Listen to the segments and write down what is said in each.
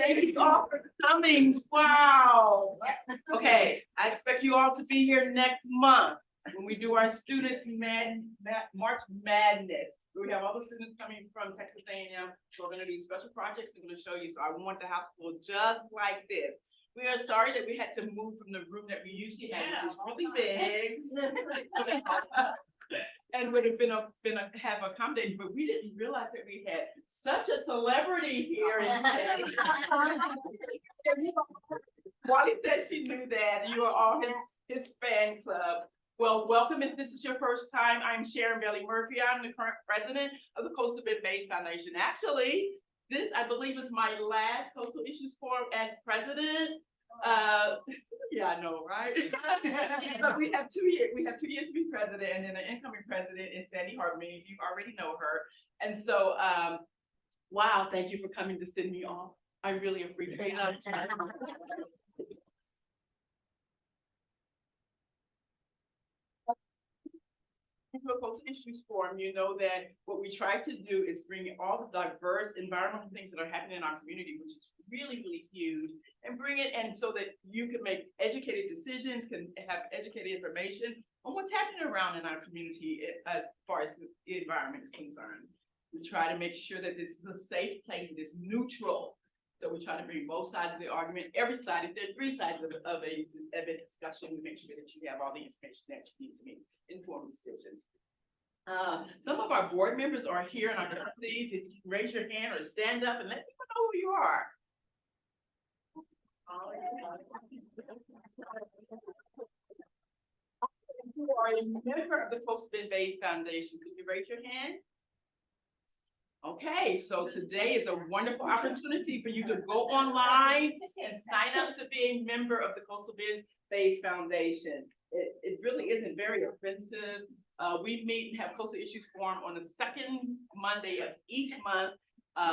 Thank you all for coming. Wow. Okay, I expect you all to be here next month when we do our Students March Madness. We have all the students coming from Texas A&M. So we're going to do special projects. I'm going to show you. So I want the house full just like this. We are sorry that we had to move from the room that we usually have, which is really big. And would have have accommodated, but we didn't realize that we had such a celebrity here. Wally said she knew that. You are all his fan club. Well, welcome if this is your first time. I'm Sharon Bailey Murphy. I'm the current president of the Coastal Bend Foundation. Actually, this, I believe, is my last Coastal Issues Forum as president. Yeah, I know, right? But we have 2 years. We have 2 years to be president, and then the incoming president is Sandy Harte. Many of you already know her. And so, wow, thank you for coming to send me off. I really appreciate it. Coastal Issues Forum, you know that what we try to do is bring all the diverse environmental things that are happening in our community, which is really, really huge, and bring it in so that you can make educated decisions, can have educated information on what's happening around in our community as far as the environment is concerned. We try to make sure that this is a safe place, it is neutral. So we try to bring both sides of the argument, every side. If there are 3 sides of a discussion, we make sure that you have all the information that you need to make informed decisions. Some of our board members are here in our trustees. If you raise your hand or stand up and let people know who you are. If you are a member of the Coastal Bend Foundation, could you raise your hand? Okay, so today is a wonderful opportunity for you to go online and sign up to be a member of the Coastal Bend Foundation. It really isn't very offensive. We meet and have Coastal Issues Forum on the second Monday of each month.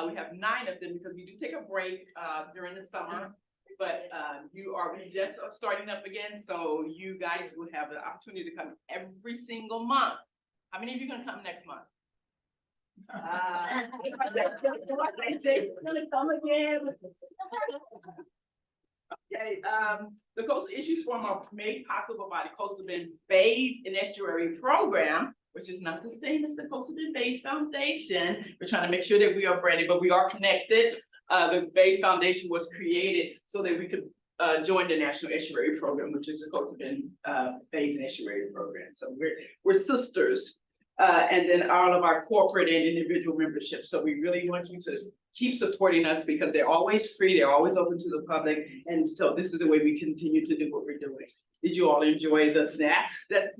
We have 9 of them because we do take a break during the summer, but we just are starting up again, so you guys will have the opportunity to come every single month. How many of you are going to come next month? If I say Jace gonna come again. Okay, the Coastal Issues Forum are made possible by the Coastal Bend Bays and Estuary Program, which is not the same as the Coastal Bend Bays Foundation. We're trying to make sure that we are branded, but we are connected. The Bays Foundation was created so that we could join the National Estuary Program, which is the Coastal Bend Bays and Estuary Program. So we're sisters. And then all of our corporate and individual memberships. So we really want you to keep supporting us because they're always free, they're always open to the public. And so this is the way we continue to do what we're doing. Did you all enjoy the snacks? Yeah.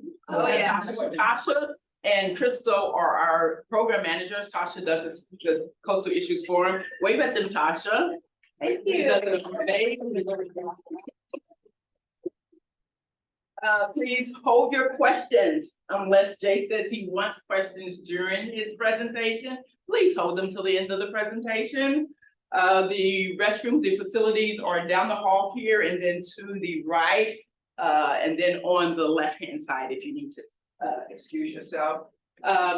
Tasha and Crystal are our program managers. Tasha does the Coastal Issues Forum. Wave at them, Tasha. Thank you. Please hold your questions unless Jay says he wants questions during his presentation. Please hold them till the end of the presentation. The restrooms, the facilities are down the hall here and then to the right, and then on the left-hand side if you need to excuse yourself.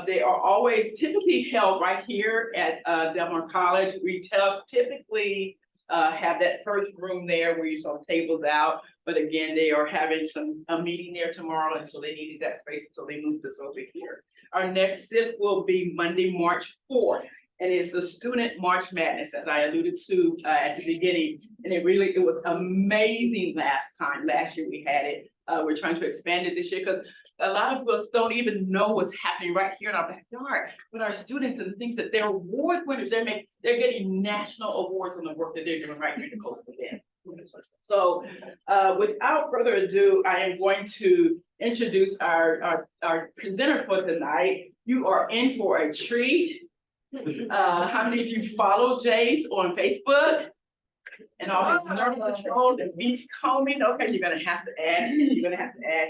They are always typically held right here at Delmar College. We typically have that first room there where you saw tables out. But again, they are having a meeting there tomorrow, and so they needed that space, so they moved us over here. Our next SIP will be Monday, March 4th, and it's the Student March Madness, as I alluded to at the beginning. And it was amazing last year we had it. We're trying to expand it this year because a lot of us don't even know what's happening right here in our backyard. But our students and the things that they're award winners, they're getting national awards on the work that they're doing right here in the Coastal Bend. So without further ado, I am going to introduce our presenter for tonight. You are in for a treat. How many of you follow Jace on Facebook? And all his nerve control and beachcombing? Okay, you're gonna have to add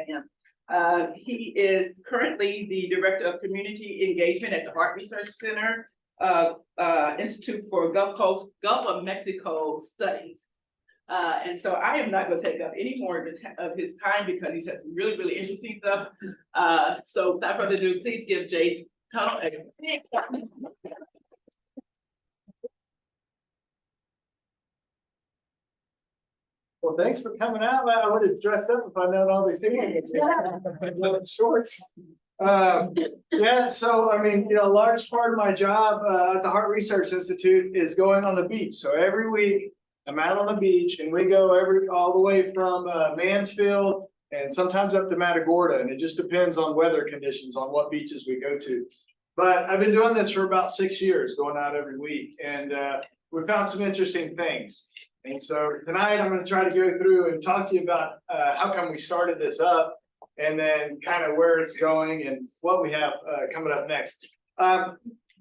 him. He is currently the Director of Community Engagement at the Harte Research Institute for Gulf of Mexico Studies. And so I am not going to take up any more of his time because he has some really, really interesting stuff. So without further ado, please give Jace Tunnell a big Well, thanks for coming out. I would have dressed up if I known all these people. Shorts. Yeah, so I mean, you know, a large part of my job at the Harte Research Institute is going on the beach. So every week I'm out on the beach and we go all the way from Mansfield and sometimes up to Matagorda, and it just depends on weather conditions on what beaches we go to. But I've been doing this for about 6 years, going out every week, and we found some interesting things. And so tonight I'm going to try to go through and talk to you about how come we started this up, and then kind of where it's going and what we have coming up next.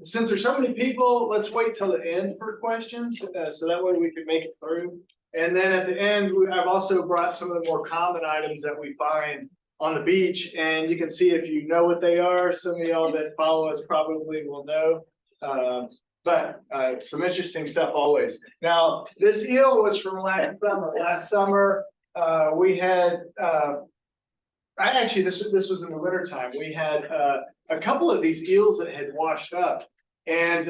Since there's so many people, let's wait till the end for questions, so that way we can make it through. And then at the end, I've also brought some of the more common items that we find on the beach, and you can see if you know what they are. Some of y'all that follow us probably will know. But some interesting stuff always. Now, this eel was from last summer. Last summer, we had, this was in the wintertime. We had a couple of these eels that had washed up. And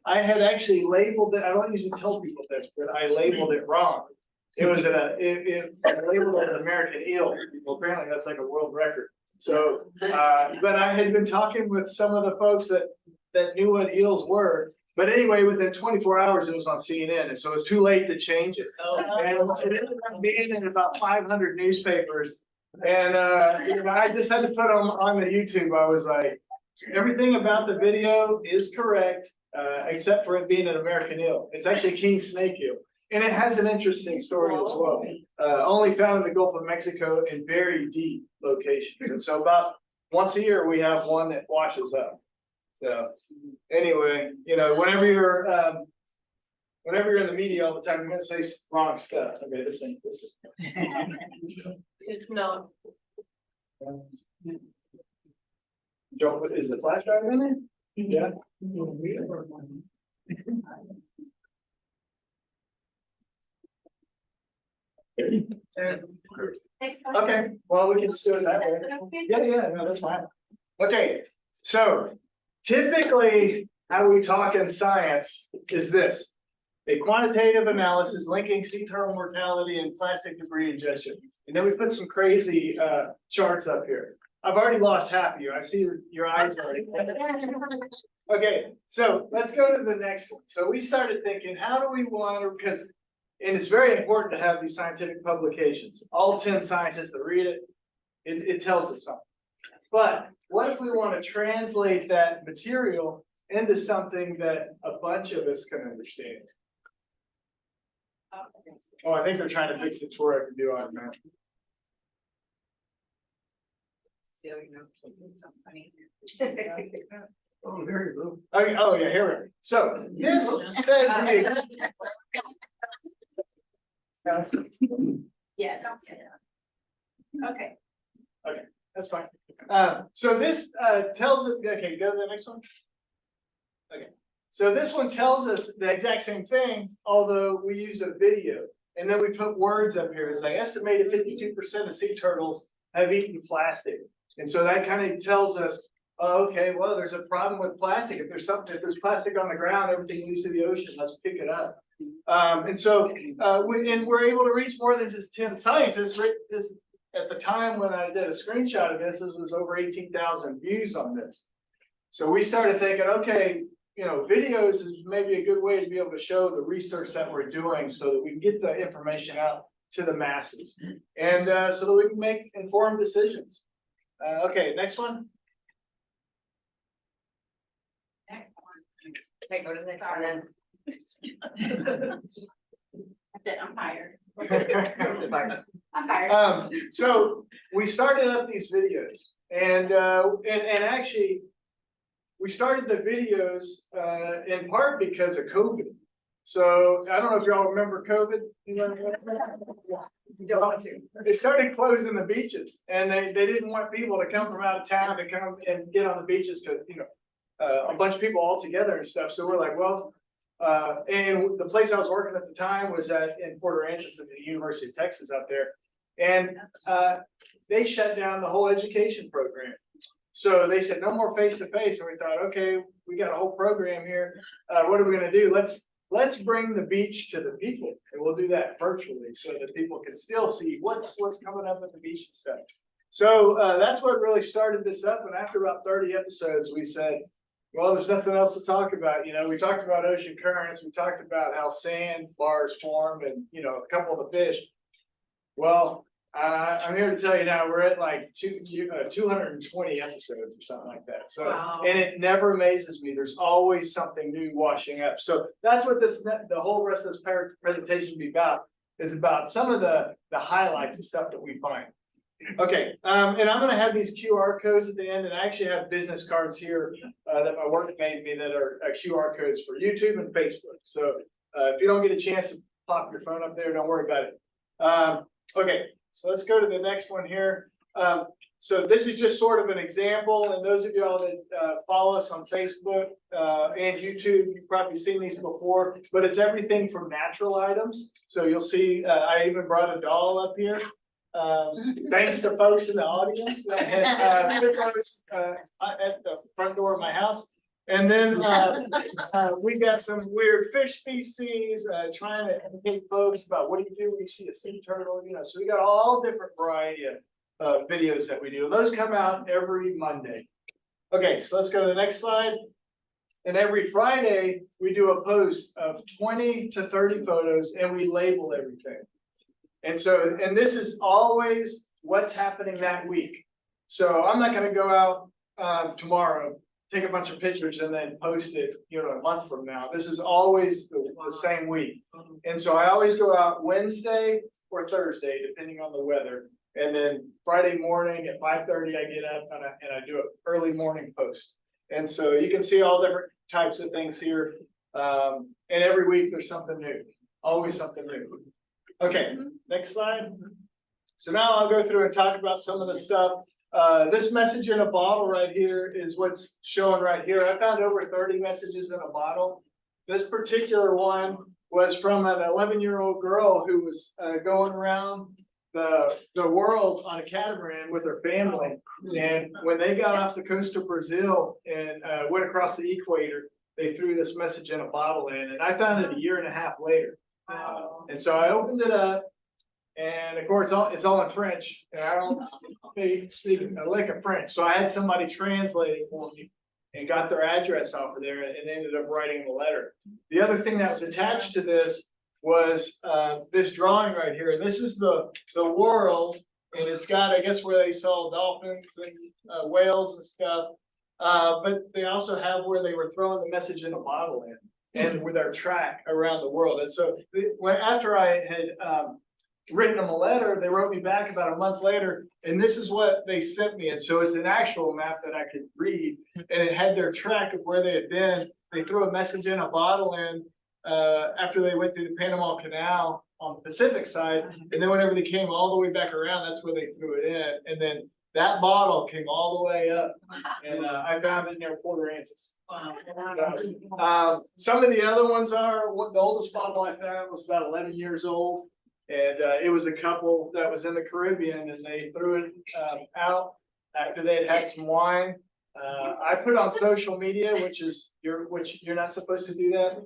I had actually labeled it. I don't usually tell people this, but I labeled it wrong. It was it labeled as American eel. Well, apparently that's like a world record. So, but I had been talking with some of the folks that knew what eels were. But anyway, within 24 hours, it was on CNN, and so it was too late to change it. And it ended up being in about 500 newspapers. And you know, I just had to put them on the YouTube. I was like, everything about the video is correct, except for it being an American eel. It's actually a king snake eel. And it has an interesting story as well. Only found in the Gulf of Mexico in very deep locations. And so about once a year, we have one that washes up. So anyway, you know, whenever you're in the media all the time, you're gonna say wrong stuff. Okay, this is It's no. Is the flash drive in there? Yeah. Okay, well, we can just do it that way. Yeah, no, that's fine. Okay, so typically how we talk in science is this: a quantitative analysis linking sea turtle mortality and plastic debris ingestion. And then we put some crazy charts up here. I've already lost half of you. I see your eyes already. Okay, so let's go to the next one. So we started thinking, how do we want to, because, and it's very important to have these scientific publications. All 10 scientists that read it, it tells us something. But what if we want to translate that material into something that a bunch of us can understand? Oh, I think they're trying to fix it to where I can do it, man. Oh, there you go. Okay, oh yeah, here we go. So this says to me. Yeah, sounds good. Okay. Okay, that's fine. So this tells us, okay, go to the next one. Okay, so this one tells us the exact same thing, although we used a video. And then we put words up here. It's like estimated 52% of sea turtles have eaten plastic. And so that kind of tells us, oh, okay, well, there's a problem with plastic. If there's plastic on the ground, everything leads to the ocean. Let's pick it up. And so we're able to reach more than just 10 scientists. This, at the time when I did a screenshot of this, it was over 18,000 views on this. So we started thinking, okay, you know, videos is maybe a good way to be able to show the research that we're doing so that we can get the information out to the masses, and so that we can make informed decisions. Okay, next one. Next one. Okay, go to the next one then. That's it, I'm tired. I'm tired. So we started up these videos, and actually we started the videos in part because of COVID. So I don't know if y'all remember COVID. You don't want to. They started closing the beaches, and they didn't want people to come from out of town to come and get on the beaches because, you know, a bunch of people all together and stuff. So we're like, well, and the place I was working at the time was in Port Aransas at the University of Texas up there, and they shut down the whole education program. So they said no more face-to-face, and we thought, okay, we got a whole program here. What are we going to do? let's bring the beach to the people, and we'll do that virtually so that people can still see what's coming up at the beach and stuff. So that's what really started this up. And after about 30 episodes, we said, well, there's nothing else to talk about. You know, we talked about ocean currents. We talked about how sand bars form and, you know, a couple of the fish. Well, I'm here to tell you now, we're at like 220 episodes or something like that. So, Wow. And it never amazes me. There's always something new washing up. So that's what the whole rest of this presentation will be about, is about some of the highlights and stuff that we find. Okay, and I'm gonna have these QR codes at the end, and I actually have business cards here that my work made me that are QR codes for YouTube and Facebook. So if you don't get a chance to pop your phone up there, don't worry about it. Okay, so let's go to the next one here. So this is just sort of an example, and those of y'all that follow us on Facebook and YouTube, you've probably seen these before, but it's everything from natural items. So you'll see, I even brought a doll up here. Thanks to folks in the audience that had those at the front door of my house. And then we got some weird fish species, trying to educate folks about what do you do when you see a sea turtle, you know, so we got all different variety of videos that we do. Those come out every Monday. Okay, so let's go to the next slide. And every Friday, we do a post of 20 to 30 photos and we label everything. And so, and this is always what's happening that week. So I'm not gonna go out tomorrow, take a bunch of pictures and then post it, you know, a month from now. This is always the same week. And so I always go out Wednesday or Thursday, depending on the weather. And then Friday morning at 5:30, I get up and I do an early morning post. And so you can see all different types of things here. And every week there's something new, always something new. Okay, next slide. So now I'll go through and talk about some of the stuff. This message in a bottle right here is what's showing right here. I found over 30 messages in a bottle. This particular one was from an 11-year-old girl who was going around the world on a catamaran with her family. And when they got off the coast of Brazil and went across the equator, they threw this message in a bottle in, and I found it a year and a half later. And so I opened it up, and of course it's all in French, and I don't speak a lick of French. So I had somebody translate it for me and got their address off of there and ended up writing the letter. The other thing that was attached to this was this drawing right here. And this is the world, and it's got, I guess, where they saw dolphins and whales and stuff. But they also have where they were throwing the message in a bottle in. And with our track around the world. And so after I had written them a letter, they wrote me back about a month later, and this is what they sent me. And so it's an actual map that I could read, and it had their track of where they had been. They threw a message in a bottle in after they went through the Panama Canal on the Pacific side. And then whenever they came all the way back around, that's where they threw it in. And then that bottle came all the way up, and I found it near Port Aransas. Wow. Some of the other ones are, the oldest bottle I found was about 11 years old, and it was a couple that was in the Caribbean, and they threw it out after they had had some wine. I put on social media, which you're not supposed to do that.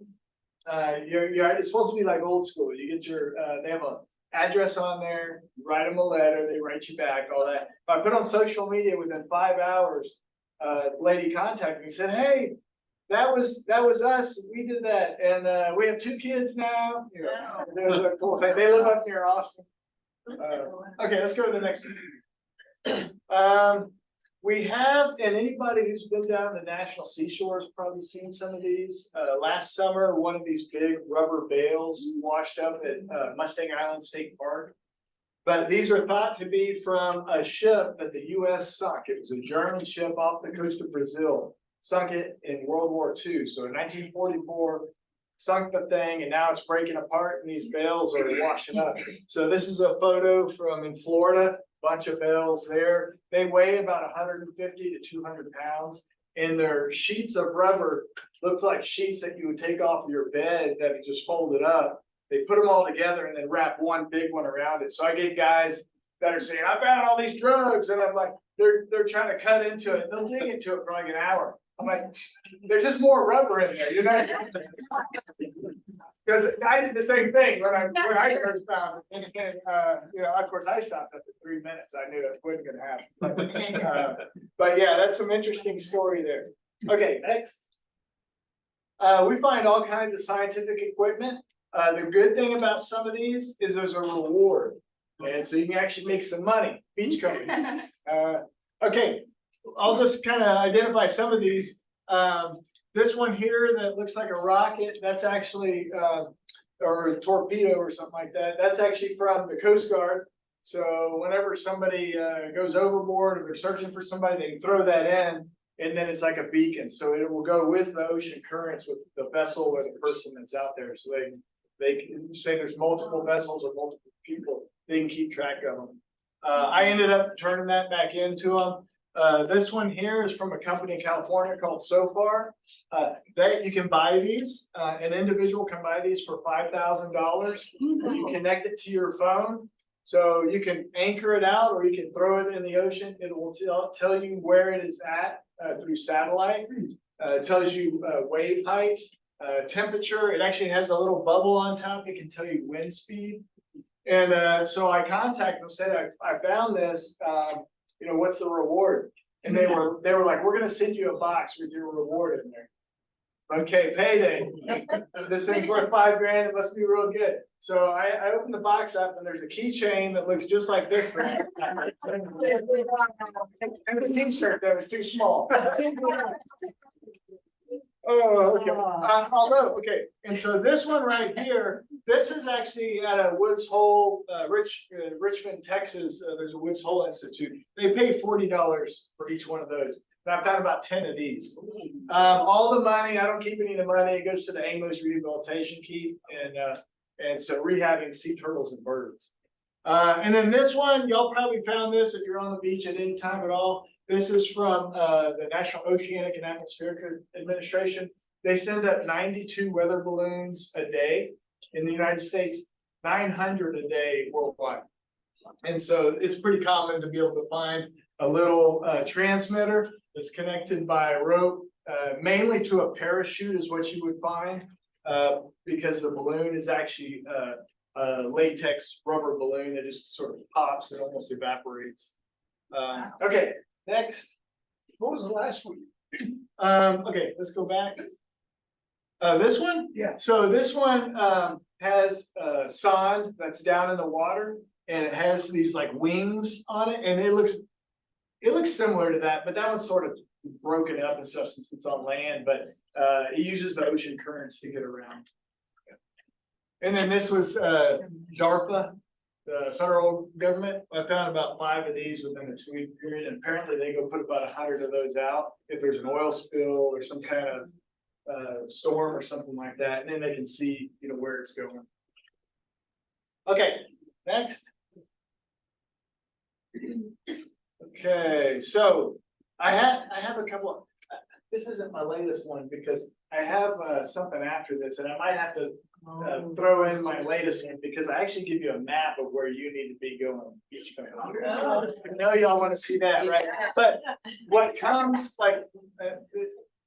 It's supposed to be like old school. You get your they have a address on there, you write them a letter, they write you back, all that. If I put on social media within 5 hours, lady contacted me and said, hey, that was us, we did that, and we have 2 kids now. You know, it was a cool thing. They live up near Austin. Okay, let's go to the next one. We have, and anybody who's been down the national seashore has probably seen some of these. Last summer, one of these big rubber bales washed up at Mustang Island State Park. But these are thought to be from a ship that the U.S. sunk. It was a German ship off the coast of Brazil, sunk it in World War II. So in 1944, sunk the thing, and now it's breaking apart, and these bales are washing up. So this is a photo from in Florida. Bunch of bales there. They weigh about 150 to 200 pounds, and their sheets of rubber look like sheets that you would take off of your bed that are just folded up. They put them all together and then wrap one big one around it. So I get guys that are saying, I found all these drugs, and I'm like, they're trying to cut into it. They'll dig into it for like an hour. I'm like, there's just more rubber in there, you know. Because I did the same thing when I first found it, and you know, of course, I stopped after 3 minutes, I knew it wasn't gonna happen. But yeah, that's some interesting story there. Okay, next. We find all kinds of scientific equipment. The good thing about some of these is there's a reward, and so you can actually make some money. Beachcombing. Okay, I'll just kind of identify some of these. This one here that looks like a rocket, that's actually, or a torpedo or something like that. That's actually from the Coast Guard. So whenever somebody goes overboard or they're searching for somebody, they can throw that in, and then it's like a beacon. So it will go with the ocean currents with the vessel or the person that's out there. So they can say there's multiple vessels or multiple people, they can keep track of them. I ended up turning that back into them. This one here is from a company in California called SoFar. That you can buy these. An individual can buy these for $5,000. You connect it to your phone, so you can anchor it out, or you can throw it in the ocean. It will tell you where it is at through satellite. It tells you wave height, temperature. It actually has a little bubble on top. It can tell you wind speed. And so I contacted them, said I found this. You know, what's the reward? And they were like, we're gonna send you a box with your reward in there. Okay, payday. This thing's worth $5,000. It must be real good. So I opened the box up, and there's a keychain that looks just like this thing. And the t-shirt that was too small. Oh, okay. Although, okay, and so this one right here, this is actually at a Woods Hole, Richmond, Texas. There's a Woods Hole Institute. They pay $40 for each one of those. And I found about 10 of these. All the money, I don't keep any of the money. It goes to the English Rehabilitation Keep, and so rehabbing sea turtles and birds. And then this one, y'all probably found this if you're on the beach at any time at all. This is from the National Oceanic and Atmospheric Administration. They send up 92 weather balloons a day in the United States, 900 a day worldwide. And so it's pretty common to be able to find a little transmitter that's connected by a rope, mainly to a parachute is what you would find, because the balloon is actually a latex rubber balloon that just sort of pops and almost evaporates. Okay. Next. What was the last one? Okay, let's go back. This one? Yeah. So this one has sand that's down in the water, and it has these like wings on it, and it looks similar to that, but that one's sort of broken up and stuff since it's on land, but it uses the ocean currents to get around. And then this was DARPA. The federal government. I found about 5 of these within a 2-week period, and apparently they go put about 100 of those out if there's an oil spill or some kind of storm or something like that, and then they can see, you know, where it's going. Okay, next. Okay, so I have a couple. This isn't my latest one because I have something after this, and I might have to throw in my latest one because I actually give you a map of where you need to be going each time. I know y'all want to see that, right? But what comes like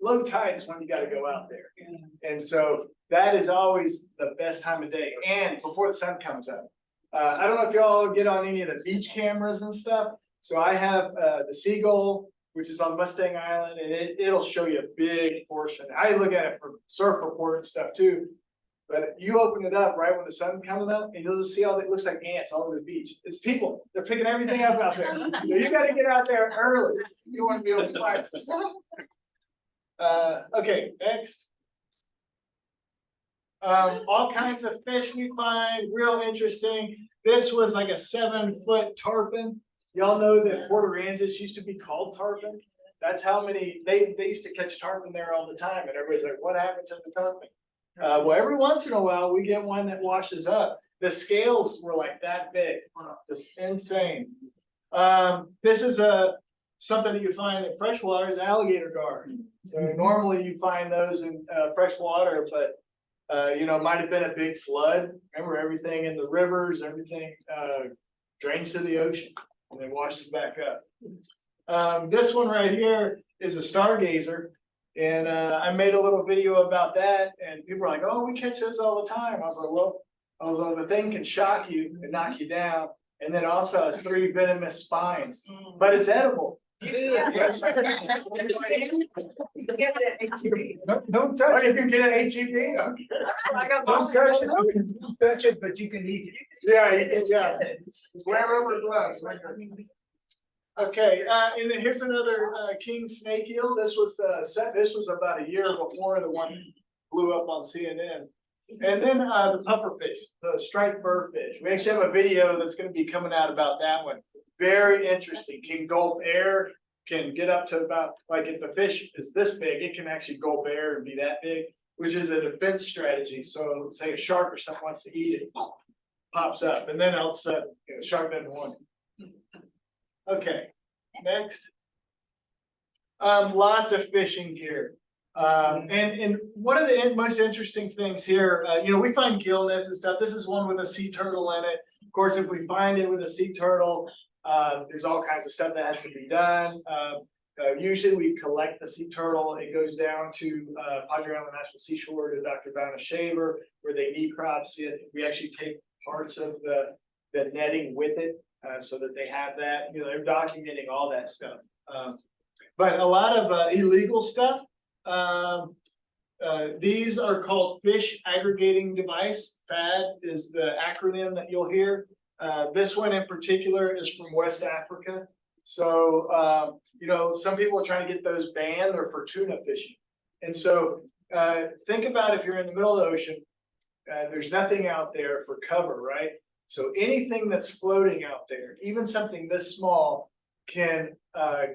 low tide is when you got to go out there, and so that is always the best time of day, and before the sun comes up. I don't know if y'all get on any of the beach cameras and stuff. So I have the Seagull, which is on Mustang Island, and it'll show you a big portion. I look at it for surf report and stuff too. But you open it up right when the sun's coming up, and you'll just see all it looks like ants all over the beach. It's people. They're picking everything up out there. So you got to get out there early. You want to be able to find some stuff. Okay, next. All kinds of fish we find, real interesting. This was like a 7-foot tarpon. Y'all know that Port Aransas used to be called tarpon. That's how many, they used to catch tarpon there all the time, and everybody's like, what happened to the tarpon? Well, every once in a while, we get one that washes up. The scales were like that big, just insane. This is something that you find in freshwater is alligator gar. So normally you find those in freshwater, but you know, it might have been a big flood. Remember, everything in the rivers, everything drains to the ocean and then washes back up. This one right here is a stargazer. And I made a little video about that, and people were like, "Oh, we catch those all the time." I was like, "Well, the thing can shock you and knock you down, and then also has 3 venomous spines, but it's edible." Don't Oh, touch you it, can get an HEB? Okay. don't touch it, don't touch it, but you can eat it. Yeah, yeah. Wear rubber gloves. Okay, and then here's another king snake eel. This was this was about a year before the one blew up on CNN. And then the pufferfish, the striped burrfish. We actually have a video that's going to be coming out about that one. Very interesting. Can gulp air, can get up to about, like if the fish is this big, it can actually gulp air and be that big, which is a defense strategy. So say a shark or something wants to eat it, pops up, and then all of a sudden, the shark doesn't want it. Okay, next. Lots of fishing gear. And one of the most interesting things here, we find gill nets and stuff. This is one with a sea turtle in it. Of course, if we find it with a sea turtle, there's all kinds of stuff that has to be done. Usually we collect the sea turtle. It goes down to Padre Island National Seashore to Dr. Vanna Shaver, where they necropsy it. We actually take parts of the netting with it so that they have that. They're documenting all that stuff. But a lot of illegal stuff. These are called fish aggregating device. FAD is the acronym that you'll hear. This one in particular is from West Africa. So, some people are trying to get those banned. They're for tuna fishing. And so think about if you're in the middle of the ocean, there's nothing out there for cover, right? So anything that's floating out there, even something this small, can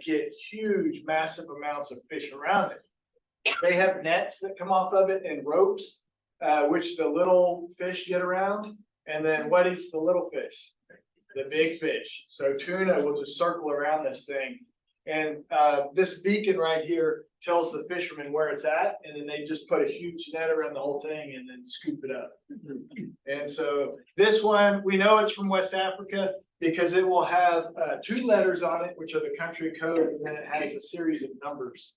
get huge, massive amounts of fish around it. They have nets that come off of it and ropes, which the little fish get around. And then what is the little fish? The big fish. So tuna will just circle around this thing. And this beacon right here tells the fishermen where it's at. And then they just put a huge net around the whole thing and then scoop it up. And so this one, we know it's from West Africa because it will have 2 letters on it, which are the country code. And then it has a series of numbers.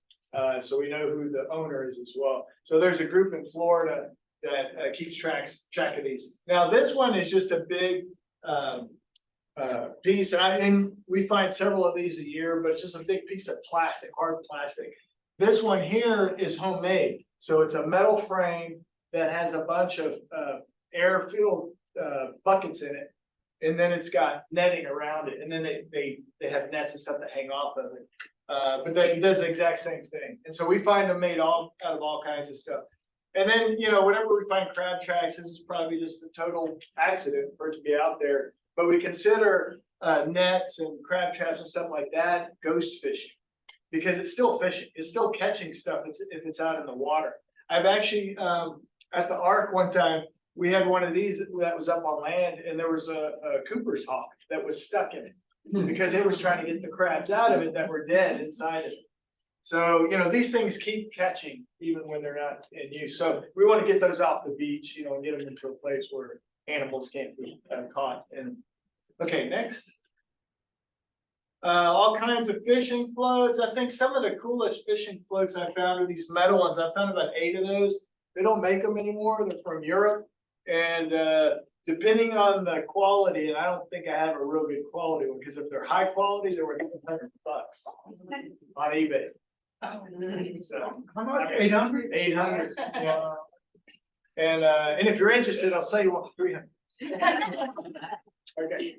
So we know who the owner is as well. So there's a group in Florida that keeps track of these. Now this one is just a big piece, and we find several of these a year, but it's just a big piece of plastic, hard plastic. This one here is homemade, so it's a metal frame that has a bunch of air-filled buckets in it, and then it's got netting around it, and then they have nets and stuff that hang off of it. But it does the exact same thing. And so we find them made out of all kinds of stuff. And then, whenever we find crab tracks, this is probably just a total accident for it to be out there. But we consider nets and crab traps and stuff like that ghost fishing because it's still fishing. It's still catching stuff if it's out in the water. I've actually, at the Ark one time, we had one of these that was up on land and there was a Cooper's hawk that was stuck in it. Because it was trying to get the crabs out of it that were dead inside of it. So, these things keep catching even when they're not in use. So we want to get those off the beach, and get them into a place where animals can't be caught. And okay, next. All kinds of fishing floats. I think some of the coolest fishing floats I found are these metal ones. I found about 8 of those. They don't make them anymore. They're from Europe. And depending on the quality, and I don't think I have a real good quality one, because if they're high quality, they're worth $100 on eBay. So How much? 800? 800. Yeah. And if you're interested, I'll sell you one for 300. Okay.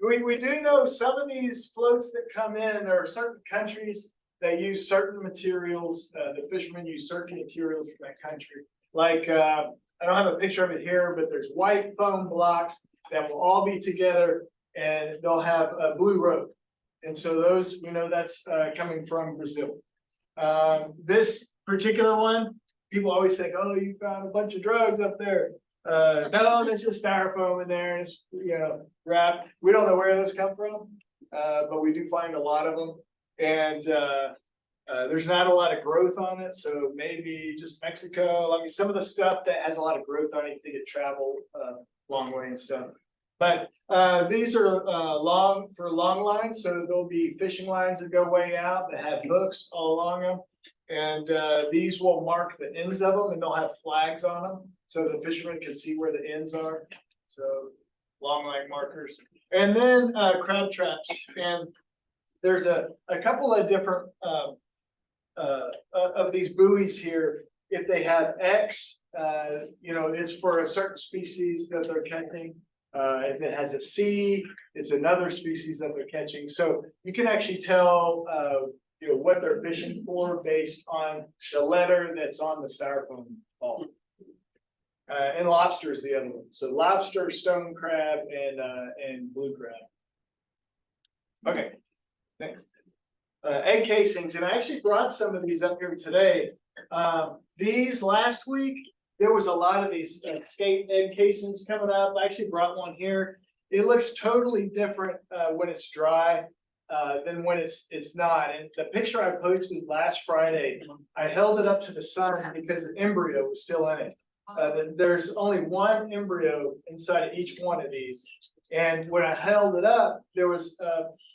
We do know some of these floats that come in. There are certain countries that use certain materials. The fishermen use certain materials from that country, like. I don't have a picture of it here, but there's white foam blocks that will all be together and they'll have a blue rope. And so those, we know that's coming from Brazil. This particular one, people always think, oh, you found a bunch of drugs up there. No, there's just styrofoam in there. And it's, wrapped. We don't know where those come from, but we do find a lot of them. And there's not a lot of growth on it, so maybe just Mexico. I mean, some of the stuff that has a lot of growth on it, you could travel a long way and stuff. But these are long lines, so there'll be fishing lines that go way out that have hooks all along them. And these will mark the ends of them and they'll have flags on them. So the fishermen can see where the ends are. So long line markers. And then crab traps. And there's a couple of different of these buoys here. If they have X, it's for a certain species that they're catching. If it has a C, it's another species that they're catching. So you can actually tell what they're fishing for based on the letter that's on the styrofoam ball. And lobster is the other one. So lobster, stone crab, and blue crab. Okay, next. Egg casings, and I actually brought some of these up here today. These last week, there was a lot of these skate egg casings coming up. I actually brought one here. It looks totally different when it's dry than when it's not. And the picture I posted last Friday, I held it up to the sun because the embryo was still in it. There's only one embryo inside of each one of these. And when I held it up, there was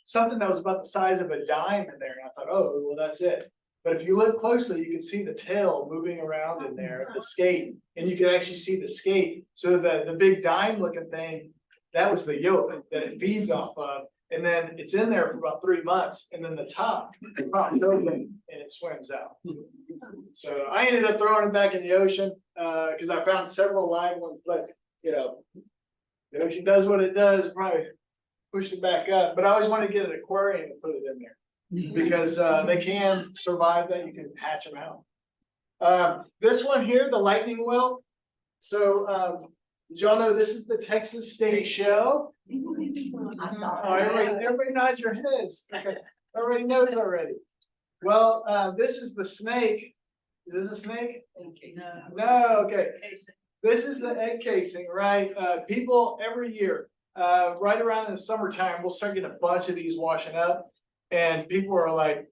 something that was about the size of a dime in there. And I thought, oh, well, that's it. But if you look closely, you can see the tail moving around in there, the skate, and you can actually see the skate. So the big dime looking thing, that was the yolk that it feeds off of. And then it's in there for about 3 months. And then the top pops open and it swims out. So I ended up throwing it back in the ocean because I found several live ones, but the ocean does what it does, probably push it back up. But I always want to get an aquarium and put it in there because they can survive that. You can hatch them out. This one here, the lightning well. So did y'all know this is the Texas State Shell? Oh, everybody nods your heads. Everybody knows already. Well, this is the snake. Is this a snake? No, okay. This is the egg casing, right? People every year, right around the summertime, we'll start getting a bunch of these washing up. And people are like,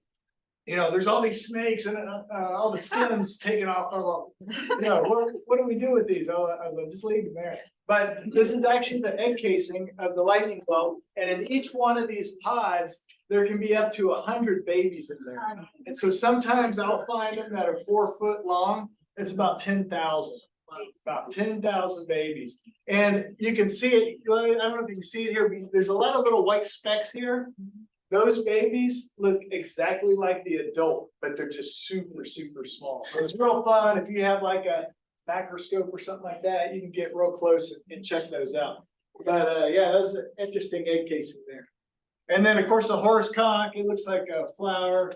there's all these snakes and all the skin's taken off. What do we do with these? I'll just leave them there. But this is actually the egg casing of the lightning bolt. And in each one of these pods, there can be up to 100 babies in there. And so sometimes I'll find them that are 4 foot long. It's about 10,000. About 10,000 babies. And you can see it. I don't know if you can see it here. There's a lot of little white specks here. Those babies look exactly like the adult, but they're just super, super small. So it's real fun. If you have like a macroscope or something like that, you can get real close and check those out. But yeah, that's an interesting egg casing there. And then of course the horse conch, it looks like a flower.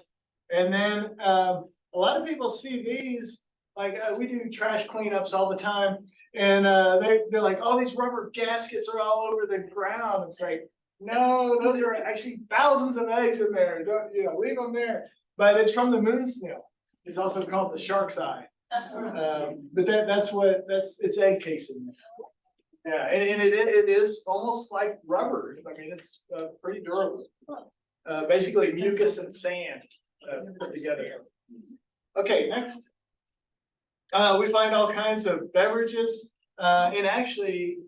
And then a lot of people see these, like we do trash cleanups all the time. And they're like, all these rubber gaskets are all over the ground. It's like, no, those are actually thousands of eggs in there. Don't leave them there. But it's from the moon snail. It's also called the shark's eye. But it's egg casing. Yeah, and it is almost like rubber. I mean, it's pretty durable. Basically mucus and sand put together. Okay, next. We find all kinds of beverages, and actually,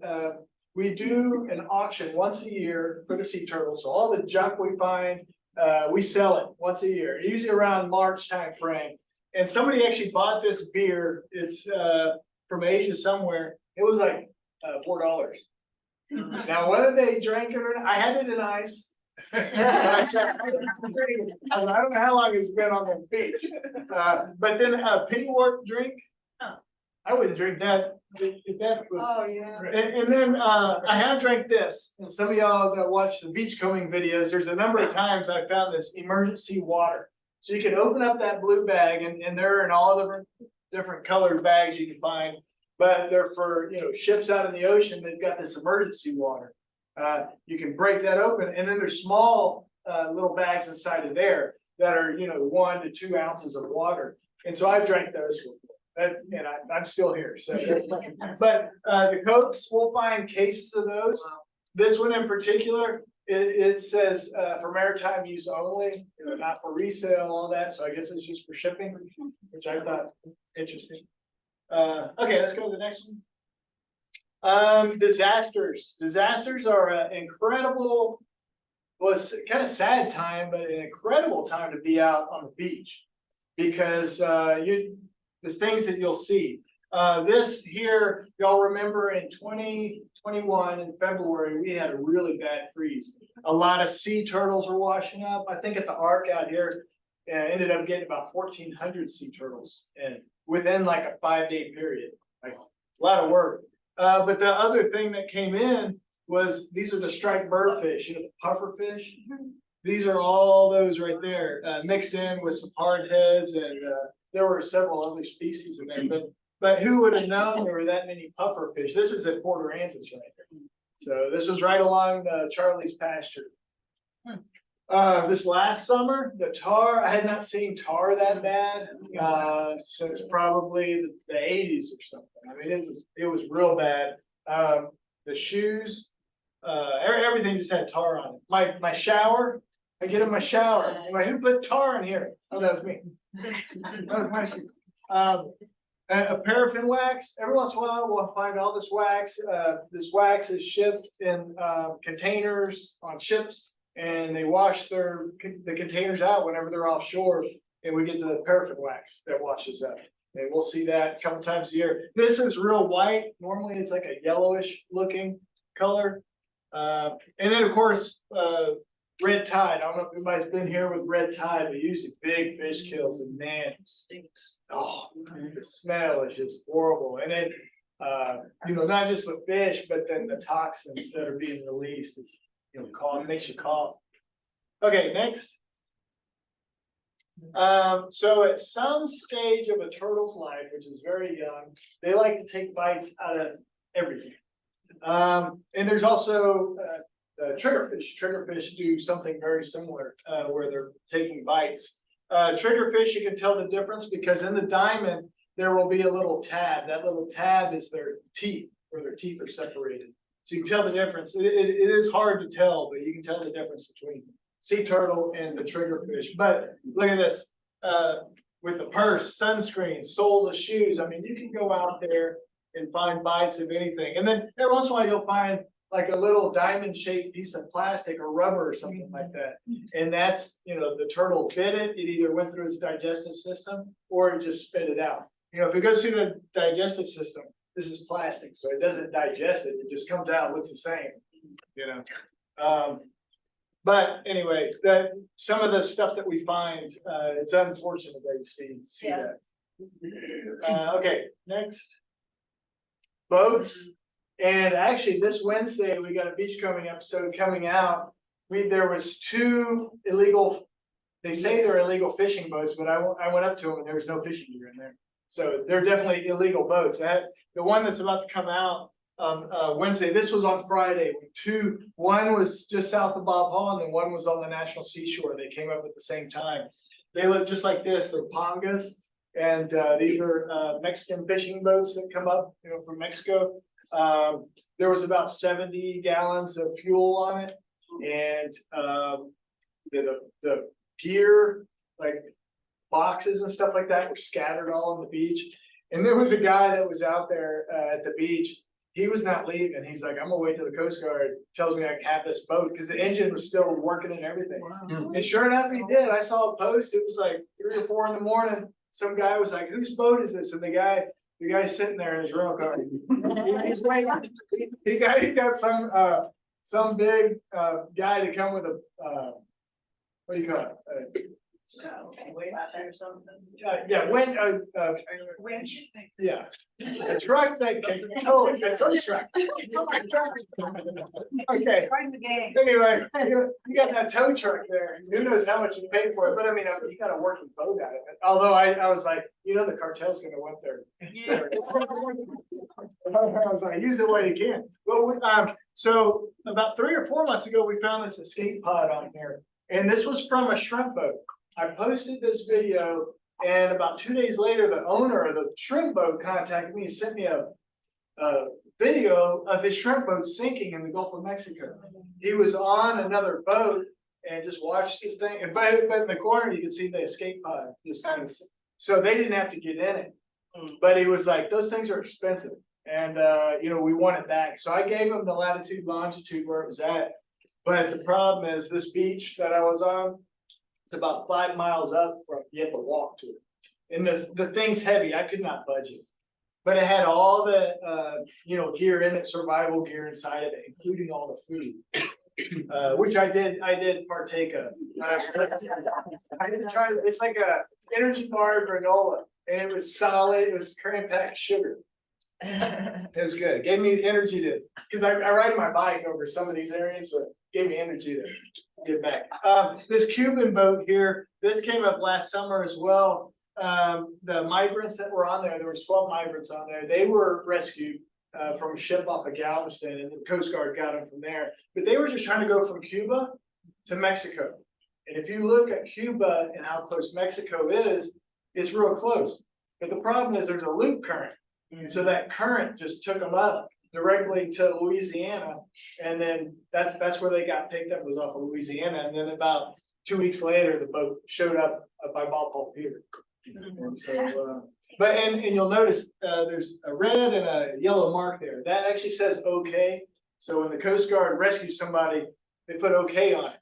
we do an auction once a year for the sea turtles. So all the junk we find, we sell it once a year, usually around March time frame. And somebody actually bought this beer. It's from Asia somewhere. It was like $4. Now, whether they drank it or not, I had it in ice. I don't know how long it's been on the beach. But then a pennywort drink. I wouldn't drink that if that was. Oh yeah. And then I have drank this, and some of y'all that watch the beachcombing videos, there's a number of times I found this emergency water. So you can open up that blue bag, and they're in all different colored bags you can find, but they're for ships out in the ocean. They've got this emergency water. You can break that open, and then there's small little bags inside of there that are 1 to 2 ounces of water. And so I've drank those before. And I'm still here. So, but the Cokes, we'll find cases of those. This one in particular, it says for maritime use only, not for resale, all that. So I guess it's just for shipping, which I thought interesting. Okay, let's go to the next one. Disasters. Disasters are an incredible, well, it's kind of sad time, but an incredible time to be out on the beach. because the things that you'll see. This here, y'all remember in 2021 in February, we had a really bad freeze. A lot of sea turtles were washing up. I think at the ark out here, ended up getting about 1,400 sea turtles and within like a 5-day period. Like a lot of work. But the other thing that came in was these are the striped birdfish, you know, the puffer fish. These are all those right there, mixed in with some hard heads, and there were several other species in there. But who would have known there were that many puffer fish? This is at Port Aransas right there. So this was right along Charlie's pasture. This last summer, the tar, I had not seen tar that bad since probably the 80s or something. I mean, it was real bad. The shoes, everything just had tar on it. My shower, I get in my shower. I'm like, who put tar in here? Oh, that was me. That was my shoe. A paraffin wax. Every once in a while, we'll find all this wax. This wax is shipped in containers on ships, and they wash the containers out whenever they're offshore, and we get the paraffin wax that washes up. And we'll see that a couple times a year. This is real white. Normally, it's like a yellowish looking color. And then, of course, red tide. I don't know if anybody's been here with red tide, but usually big fish kills, and man, it stinks. Oh, the smell is just horrible. And then, you know, not just the fish, but then the toxins that are being released. It's, you know, it makes you cough. Okay, next. So at some stage of a turtle's life, which is very young, they like to take bites out of everything. And there's also triggerfish. Triggerfish do something very similar, where they're taking bites. Triggerfish, you can tell the difference because in the diamond, there will be a little tab. That little tab is their teeth, where their teeth are separated. So you can tell the difference. It is hard to tell, but you can tell the difference between sea turtle and the triggerfish. But look at this, with the purse, sunscreen, soles of shoes. I mean, you can go out there and find bites of anything. And then every once in a while you'll find like a little diamond shaped piece of plastic or rubber or something like that. And that's, you know, the turtle bit it. It either went through its digestive system or it just spit it out. You know, if it goes through the digestive system, this is plastic, so it doesn't digest it. It just comes out, looks the same, you know. But anyway, some of the stuff that we find, it's unfortunate that you see that. Okay, next. Boats. And actually this Wednesday, we got a beachcombing episode coming out. There was 2 illegal, they say they're illegal fishing boats, but I went up to them and there was no fishing gear in there. So they're definitely illegal boats. The one that's about to come out Wednesday, this was on Friday. One was just south of Bob Hall, and then one was on the National Seashore. They came up at the same time. They look just like this. They're pangas, and these are Mexican fishing boats that come up, you know, from Mexico. There was about 70 gallons of fuel on it, and the gear, like boxes and stuff like that, were scattered all on the beach. And there was a guy that was out there at the beach. He was not leaving. He's like, I'm gonna wait till the Coast Guard tells me I can have this boat, because the engine was still working and everything. Wow. And sure enough, he did. I saw a post. It was like 3 or 4 in the morning. Some guy was like, whose boat is this? And the guy's sitting there in his rental car. He's waiting. He got some big guy to come with a what do you call it? Or something. Yeah, winch. Yeah, a truck that can tow it. A tow truck. Okay. Anyway, you got that tow truck there. Who knows how much you paid for it? But I mean, you got a working boat out of it. Although I was like, you know, the cartel's gonna want there. Yeah. I was like, use it while you can. Well, so about 3 or 4 months ago, we found this escape pod on here, and this was from a shrimp boat. I posted this video, and about 2 days later, the owner of the shrimp boat contacted me and sent me a video of his shrimp boat sinking in the Gulf of Mexico. He was on another boat and just watched this thing. But in the corner, you can see the escape pod. Just kind of, so they didn't have to get in it. But he was like, those things are expensive, and you know, we want it back. So I gave him the latitude, longitude where it was at. But the problem is, this beach that I was on, it's about 5 miles up from, you have to walk to it. And the thing's heavy, I could not budge it. But it had all the, gear in it, survival gear inside of it, including all the food. Which I did partake of. I didn't try, it's like a energy bar granola, and it was solid, it was cram-packed sugar. It was good, it gave me energy to, because I ride my bike over some of these areas, so it gave me energy to get back. This Cuban boat here, this came up last summer as well. The migrants that were on there was 12 migrants on there. They were rescued from a ship off of Galveston, and the Coast Guard got them from there. But they were just trying to go from Cuba to Mexico. And if you look at Cuba and how close Mexico is, it's real close. But the problem is there's a loop current. And so that current just took them up directly to Louisiana. And then that's where they got picked up, was off of Louisiana. And then about 2 weeks later, the boat showed up by Balboa Pier. And so, and you'll notice there's a red and a yellow mark there. That actually says okay. So when the Coast Guard rescues somebody, they put okay on it.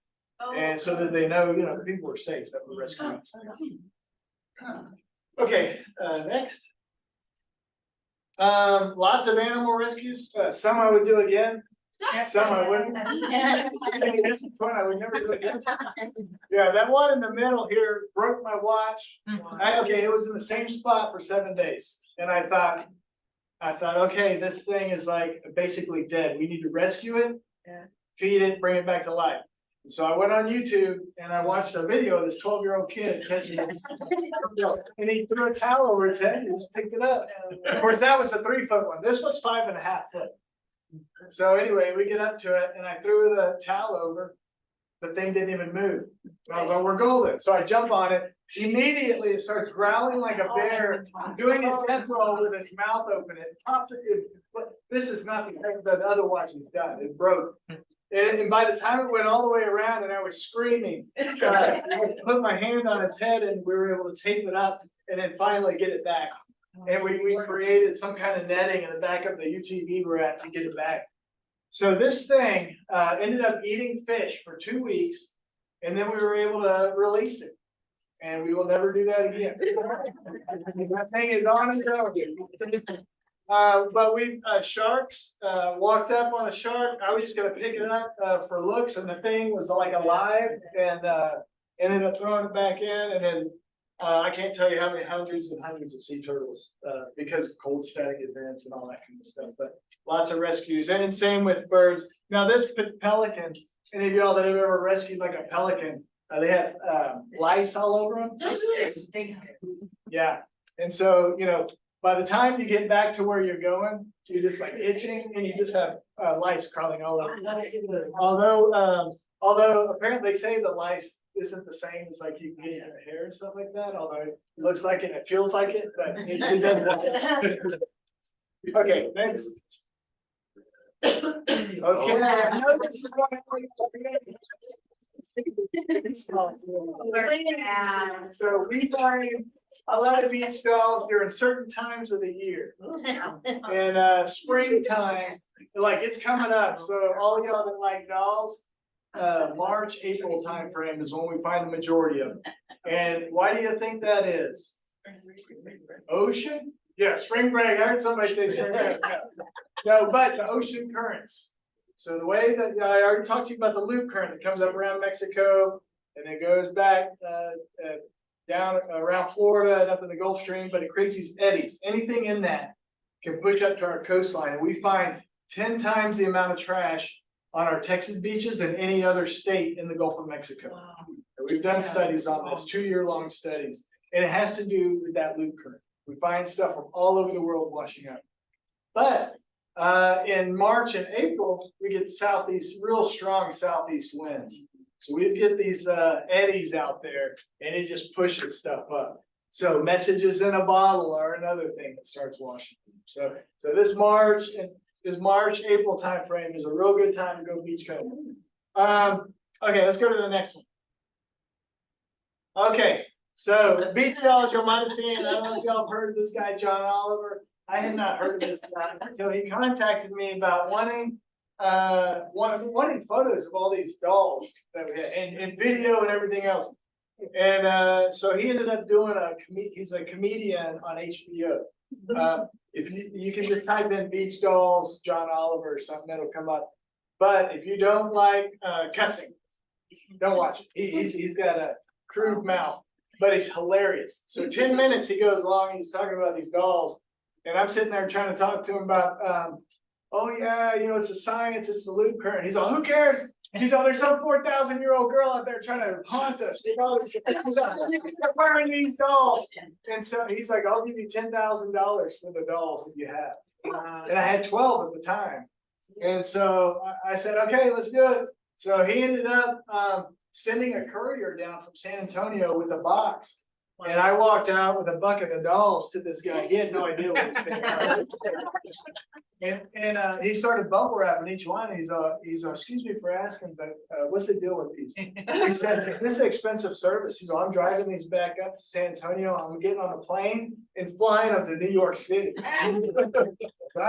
And so that they know, the people are safe that were rescued. Okay, next. Lots of animal rescues. Some I would do again. Some I wouldn't. This one I would never do again. Yeah, that one in the middle here broke my watch. It was in the same spot for 7 days. And I thought, okay, this thing is like basically dead. We need to rescue it, feed it, bring it back to life. And so I went on YouTube and I watched a video of this 12-year-old kid catching it. And he threw a towel over his head and just picked it up. Of course, that was a 3-foot one. This was 5.5 foot. So anyway, we get up to it and I threw the towel over. The thing didn't even move. And I was like, we're golden. So I jump on it. Immediately it starts growling like a bear, doing a death roll with its mouth open. It popped it. This is not the thing that the other watch has done. It broke. And by the time it went all the way around and I was screaming, I put my hand on its head and we were able to tape it up and then finally get it back. And we created some kind of netting in the back of the UTV we're at to get it back. So this thing ended up eating fish for 2 weeks, and then we were able to release it. And we will never do that again. That thing is on and going. But we sharks walked up on a shark. I was just gonna pick it up for looks, and the thing was like alive, and ended up throwing it back in, and then I can't tell you how many hundreds and hundreds of sea turtles because of cold static events and all that kind of stuff. But lots of rescues, and same with birds. Now this pelican, any of y'all that have ever rescued like a pelican, they have lice all over them. Yeah, and so by the time you get back to where you're going, you're just like itching, and you just have lice crawling all over. Although apparently they say the lice isn't the same as like you can get in your hair or something like that. Although it looks like it, it feels like it, but it doesn't. Okay, next. Okay. I know this is what so we find a lot of beach dolls during certain times of the year. And springtime, like it's coming up. So all y'all that like dolls, March, April timeframe is when we find the majority of them. And why do you think that is? Ocean? Yeah, spring break. I heard somebody say spring break. No, but the ocean currents. So the way that I already talked to you about the loop current that comes up around Mexico and it goes back down around Florida and up in the Gulf Stream, but it creates these eddies. Anything in that can push up to our coastline. And we find 10 times the amount of trash on our Texas beaches than any other state in the Gulf of Mexico. Wow. We've done studies on this, 2-year-long studies, and it has to do with that loop current. We find stuff from all over the world washing up. But in March and April, we get real strong southeast winds. So we get these eddies out there, and it just pushes stuff up. So messages in a bottle are another thing that starts washing. So this March, April timeframe is a real good time to go beach combing. Okay, let's go to the next one. Okay, so beach dolls, you might have seen. I don't know if y'all have heard of this guy, John Oliver. I had not heard of this guy until he contacted me about wanting photos of all these dolls that we had, and video and everything else. And so he ended up doing he's a comedian on HBO. If you can just type in beach dolls, John Oliver or something, it'll come up. But if you don't like cussing, don't watch it. He's got a crude mouth, but he's hilarious. So 10 minutes he goes along, he's talking about these dolls, and I'm sitting there trying to talk to him about, oh yeah, you know, it's the science, it's the loop current. He's all, who cares? He's all, there's some 4,000-year-old girl out there trying to haunt us. You know, they're wearing these dolls. And so he's like, I'll give you $10,000 for the dolls that you have. And I had 12 at the time. And so I said, okay, let's do it. So he ended up sending a courier down from San Antonio with a box. And I walked out with a bucket of dolls to this guy. He had no idea what was being done. And he started bubble wrapping each one. He's excuse me for asking, but what's the deal with these? He said, this is an expensive service. He's I'm driving these back up to San Antonio. I'm getting on a plane and flying up to New York City. I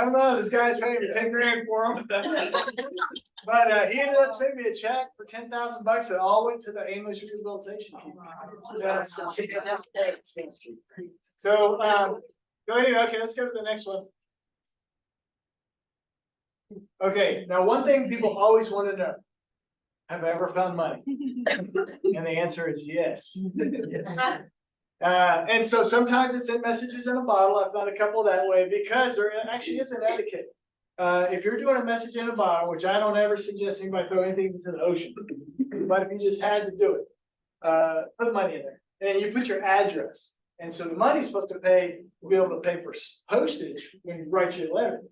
don't know, this guy's paying me 10 grand for them. But he ended up sending me a check for $10,000 that all went to the English rehabilitation. So anyway, okay, let's go to the next one. Okay, now one thing people always want to know, have I ever found money? And the answer is yes. And so sometimes it's in messages in a bottle. I've found a couple that way because there actually is an etiquette. If you're doing a message in a bottle, which I don't ever suggest anybody throw anything into the ocean, but if you just had to do it, put money in there and you put your address. And so the money's supposed to be able to pay for postage when you write your letter.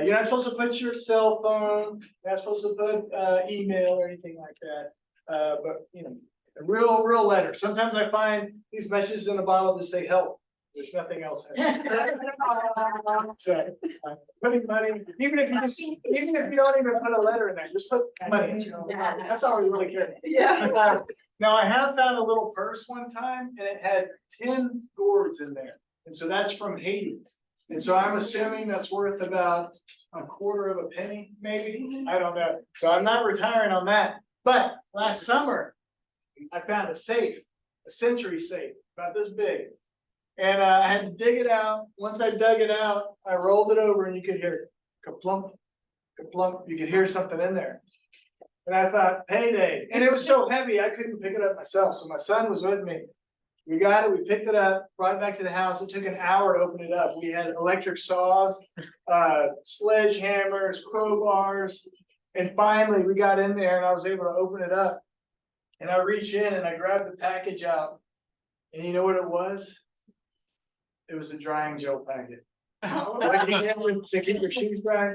You're not supposed to put your cell phone, you're not supposed to put email or anything like that. But you know, a real letter. Sometimes I find these messages in a bottle that say help. There's nothing else. So putting money, even if you don't even put a letter in there, just put money. That's all we really care. Yeah. Now I have found a little purse one time and it had 10 gourds in there. And so that's from Haiti. And so I'm assuming that's worth about a quarter of a penny, maybe. I don't know. So I'm not retiring on that. But last summer, I found a safe, a century safe, about this big. And I had to dig it out. Once I dug it out, I rolled it over and you could hear ka-plunk, ka-plunk. You could hear something in there. And I thought, payday. And it was so heavy, I couldn't pick it up myself. So my son was with me. We got it, we picked it up, brought it back to the house. It took an hour to open it up. We had electric saws, sledgehammers, crowbars. And finally we got in there and I was able to open it up. And I reached in and I grabbed the package out. And you know what it was? It was a drying gel packet. To keep your shoes dry.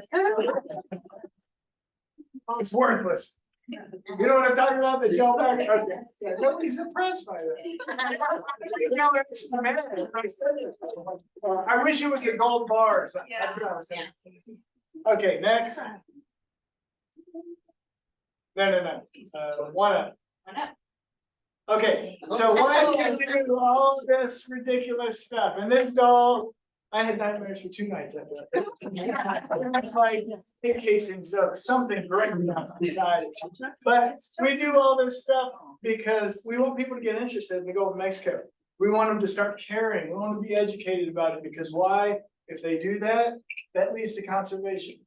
It's worthless. You know what I'm talking about? The gel packet? Okay. Nobody's impressed by that. You know, I wish it was a gold bar. So that's what I was saying. Okay, next. No. One up. Okay, so why can't you do all this ridiculous stuff? And this doll, I had nightmares for 2 nights after that. Like casings of something breaking up inside. But we do all this stuff because we want people to get interested in the Gulf of Mexico. We want them to start caring. We want them to be educated about it because why? If they do that, that leads to conservation.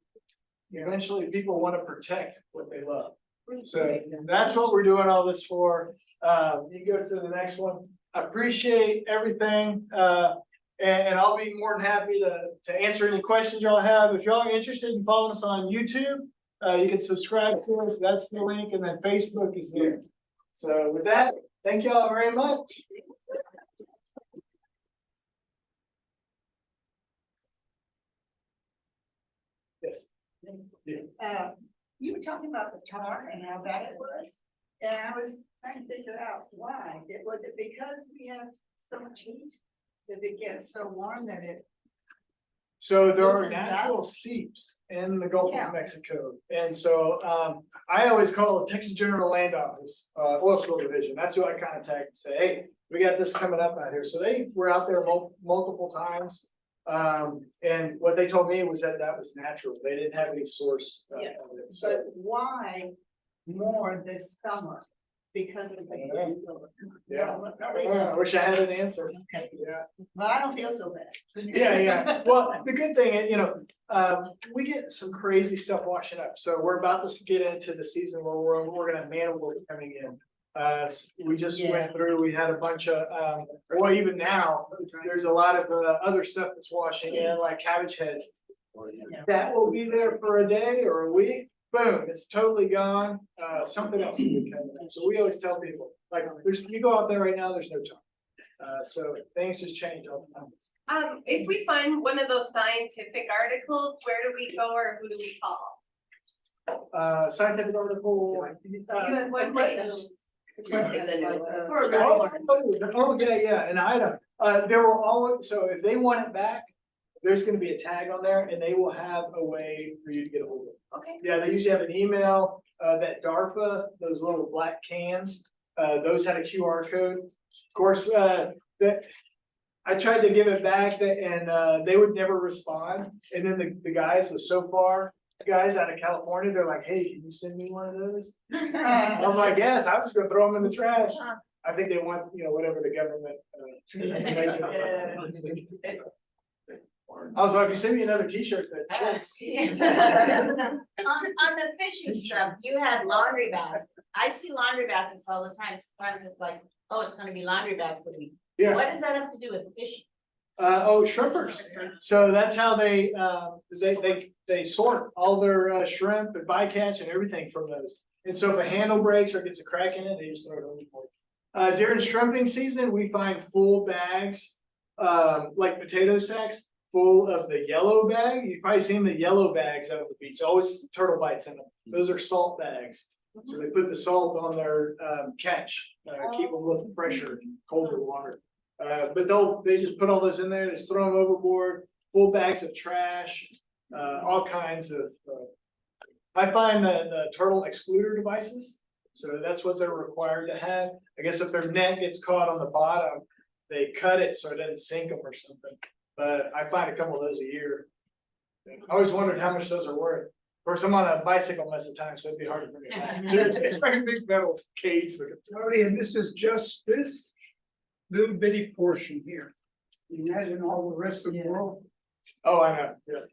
Eventually, people want to protect what they love. So that's what we're doing all this for. You go to the next one. I appreciate everything. And I'll be more than happy to answer any questions y'all have. If y'all are interested in following us on YouTube, you can subscribe to us. That's the link. And then Facebook is there. So with that, thank y'all very much. Yes. Yeah. You were talking about the tar and how bad it was, and I was trying to figure out why. Was it because we have so much heat? Did it get so warm that it? So there are Loosens natural up? seeps in the Gulf Yeah. of Mexico. And so I always call the Texas General Land Office, Oil Spill Division. That's who I contact and say, hey, we got this coming up out here. So they were out there multiple times. And what they told me was that was natural. They didn't have any source. Yeah. Of it. So But why more this summer? because of the. Yeah. I wish I had an answer. Okay. Yeah. Well, I don't feel so bad. Yeah. Well, the good thing, is, we get some crazy stuff washing up. So we're about to get into the season where we're gonna have manifolds coming in. We just went through, we had a bunch of, well, even now, there's a lot of other stuff that's washing in, like cabbage heads. That will be there for a day or a week, boom, it's totally gone. Something else will be coming in. So we always tell people, like, you go out there right now, there's no time. So things just change all the time. If we find one of those scientific articles, where do we go or who do we call? Scientific article. Yeah, an item. There will always, so if they want it back, there's gonna be a tag on there and they will have a way for you to get a hold of it. Okay. Yeah, they usually have an email, that DARPA, those little black cans, those had a QR code. Of course, that, I tried to give it back and they would never respond. And then the guys, the So Far guys out of California, they're like, hey, can you send me one of those? I was like, yes, I was gonna throw them in the trash. I think they want, whatever the government. I was like, if you send me another T-shirt, that's. On the fishing stuff, you had laundry baskets. I see laundry baskets all the time. Sometimes it's like, oh, it's gonna be laundry basket. Yeah. What does that have to do with fishing? Shrimpers. So that's how they sort all their shrimp and bycatch and everything from those. And so if a handle breaks or gets a crack in it, they just throw it overboard. During shrimping season, we find full bags, like potato sacks, full of the yellow bag. You've probably seen the yellow bags out of the beach, always turtle bites in them. Those are salt bags. So they put the salt on their catch, keep them a little fresher, colder water. But they just put all those in there, just throw them overboard, full bags of trash, all kinds of. I find the turtle excluder devices, so that's what they're required to have. I guess if their net gets caught on the bottom, they cut it so it doesn't sink them or something. But I find a couple of those a year. I always wondered how much those are worth. Of course, I'm on a bicycle most of the time, so it'd be hard to bring it back. There's a big metal cage. Tony, and this is just this little bitty portion here. Imagine all the rest of the world. Oh, I know, yeah.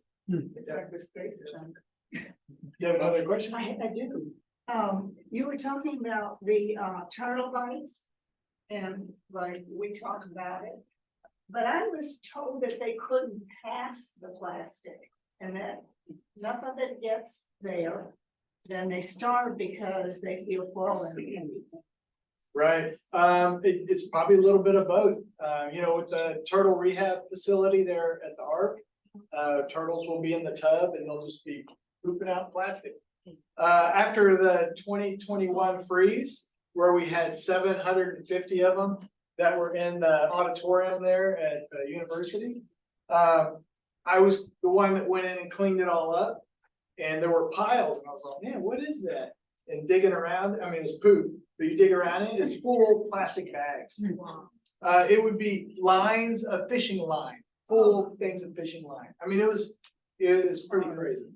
It's like the space. Do you have another question? I do. You were talking about the turtle bites. And like, we talked about it. But I was told that they couldn't pass the plastic and that enough of it gets there. Then they starve because they feel full and. Right, it's probably a little bit of both, with the turtle rehab facility there at the Ark. Turtles will be in the tub and they'll just be pooping out plastic. After the 2021 freeze, where we had 750 of them that were in the auditorium there at the university. I was the one that went in and cleaned it all up and there were piles and I was like, man, what is that? And digging around, I mean, it was poop, but you dig around it, it's full plastic bags. It would be lines of fishing line, full things of fishing line. I mean, it was pretty crazy.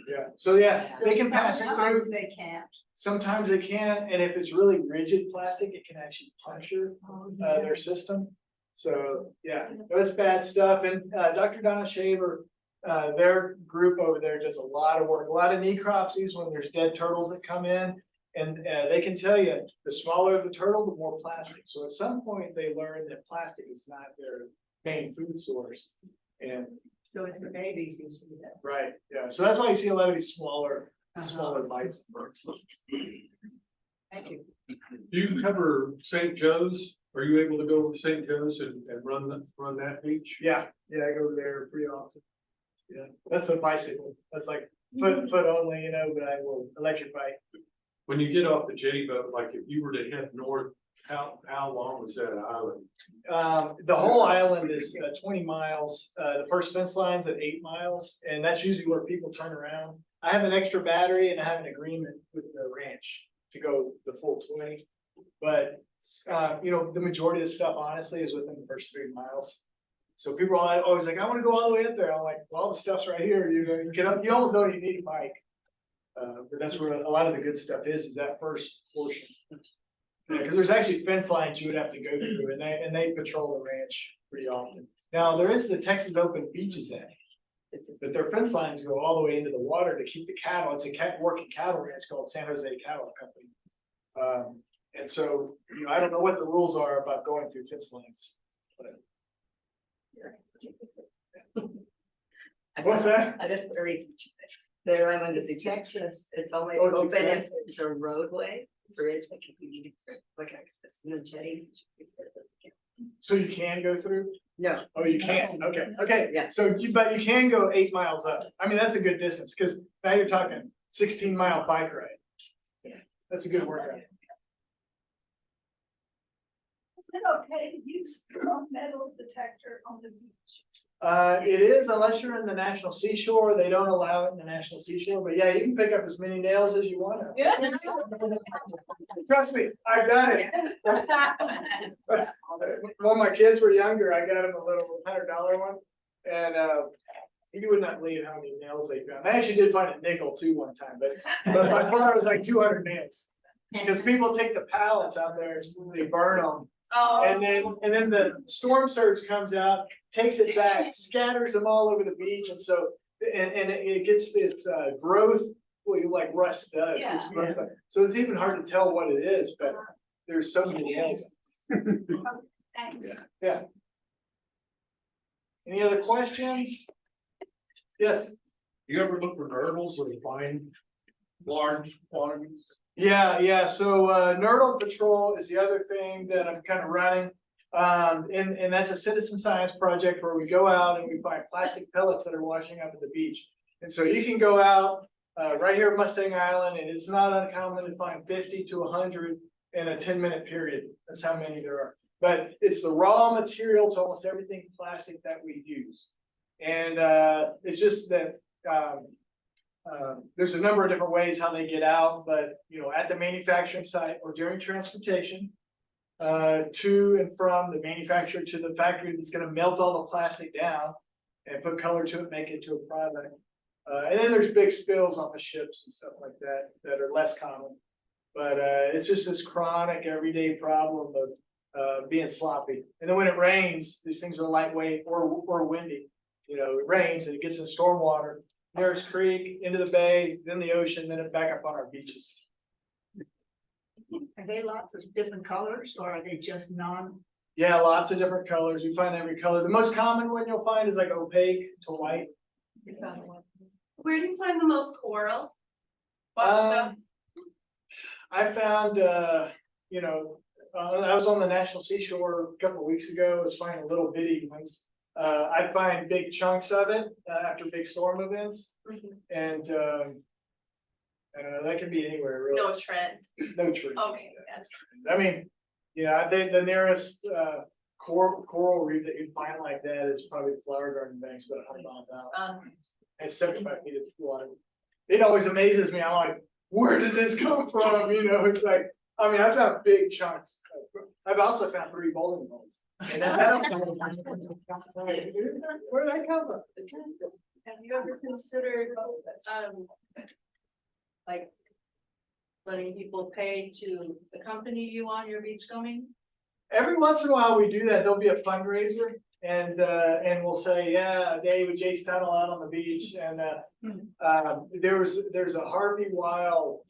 Yeah, so yeah, they can pass it through. Sometimes they can't. Sometimes they can, and if it's really rigid plastic, it can actually puncture their system. So yeah, that's bad stuff. And Dr. Donna Shaver, their group over there does a lot of work, a lot of necropsies when there's dead turtles that come in. And they can tell you the smaller the turtle, the more plastic. So at some point they learn that plastic is not their main food source. And So it's the babies you see that. right, yeah. So that's why you see a lot of these smaller bites. Thank you. Do you cover St. Joe's? Are you able to go to St. Joe's and run that beach? Yeah, I go there pretty often. Yeah, that's a bicycle. That's like foot only, but I will electric bike. When you get off the jetty boat, like if you were to head north, how long was that island? The whole island is 20 miles. The first fence line's at 8 miles, and that's usually where people turn around. I have an extra battery and I have an agreement with the ranch to go the full 20. But the majority of the stuff honestly is within the first 3 miles. So people are always like, I want to go all the way up there. I'm like, well, all the stuff's right here. You get up, you almost don't even need a bike. But that's where a lot of the good stuff is that first portion. Yeah, because there's actually fence lines you would have to go through, and they patrol the ranch pretty often. Now, there is the Texas Open Beaches Act, but their fence lines go all the way into the water to keep the cattle. It's a working cattle ranch called San Jose Cattle Company. And so, you know, I don't know what the rules are about going through fence lines. What's that? I just put a research. There, I went to see Texas, it's only Oh, it's open if exempt? there's a roadway, bridge, like if you need to, like access, no jetty. So you can go through? No, Oh, you can, okay, Yeah. so but you can go 8 miles up. I mean, that's a good distance, because now you're talking 16-mile bike ride. Yeah. That's a good workout. Is it okay to use metal detector on the beach? It is, unless you're in the National Seashore, they don't allow it in the National Seashore, but yeah, you can pick up as many nails as you want. Trust me, I've done it. When my kids were younger, I got them a little $100 one, and you would not believe how many nails they found. I actually did find a nickel too one time, but by far it was like 200 nails. Because people take the pallets out there, they burn them, Oh. and then the storm surge comes out, takes it back, scatters them all over the beach, and so and it gets this growth, like rust does. this Yeah. growth. So it's even hard to tell what it is, but there's so many nails. Thanks. Yeah. Any other questions? Yes. You ever look for nurdles or find large quantities? Yeah, so Nurdle Patrol is the other thing that I'm kind of running. And that's a citizen science project where we go out and we find plastic pellets that are washing up at the beach. And so you can go out right here at Mustang Island, and it's not uncommon to find 50 to 100 in a 10-minute period. That's how many there are. But it's the raw material to almost everything plastic that we use. And it's just that there's a number of different ways how they get out, but you know, at the manufacturing site or during transportation, to and from the manufacturer to the factory that's going to melt all the plastic down and put color to it, make it to a product. And then there's big spills off of ships and stuff like that that are less common. But it's just this chronic everyday problem of being sloppy. And then when it rains, these things are lightweight or windy. You know, it rains and it gets in storm water. Harris Creek, into the bay, then the ocean, then it back up on our beaches. Are they lots of different colors or are they just non? Yeah, lots of different colors. We find every color. The most common one you'll find is like opaque to white. Where do you find the most coral? Washed up? I found, you know, I was on the National Seashore a couple of weeks ago. I was finding little bitty ones. I find big chunks of it after big storm events, and that can be anywhere really. No trend. No tree. Okay, gotcha. I mean, yeah, I think the nearest coral reef that you'd find like that is probably the Flower Garden Banks, about 100 miles out. It's 75 feet of water. It always amazes me. I'm like, where did this come from? You know, it's like, I mean, I've found big chunks. I've also found 3 bowling balls. And where did that come from? Have you ever considered, like, letting people pay to accompany you on your beachcombing? Every once in a while we do that. There'll be a fundraiser and we'll say, yeah, a day with Jace Tunnell out on the beach. And there's a Harvey Wild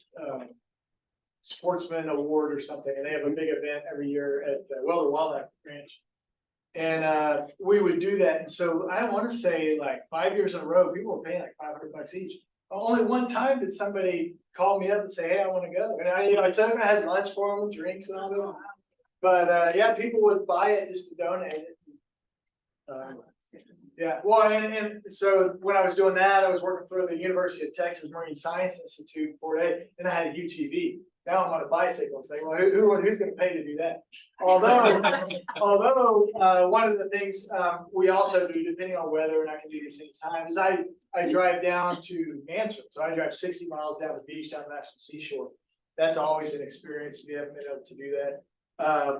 Sportsman Award or something, and they have a big event every year at Welder Wildlife Ranch. And we would do that. And so I want to say like 5 years in a row, people were paying like $500 each. Only one time did somebody call me up and say, hey, I want to go. And I told them I had lunch for them, drinks and all that. But yeah, people would buy it just to donate it. Yeah, well, and so when I was doing that, I was working for the University of Texas Marine Science Institute for it, and I had a UTV. Now I'm on a bicycle and saying, well, who's going to pay to do that? Although one of the things we also do, depending on weather, and I can do this anytime, is I drive down to Mansfield. So I drive 60 miles down the beach, down the National Seashore. That's always an experience if you haven't been able to do that.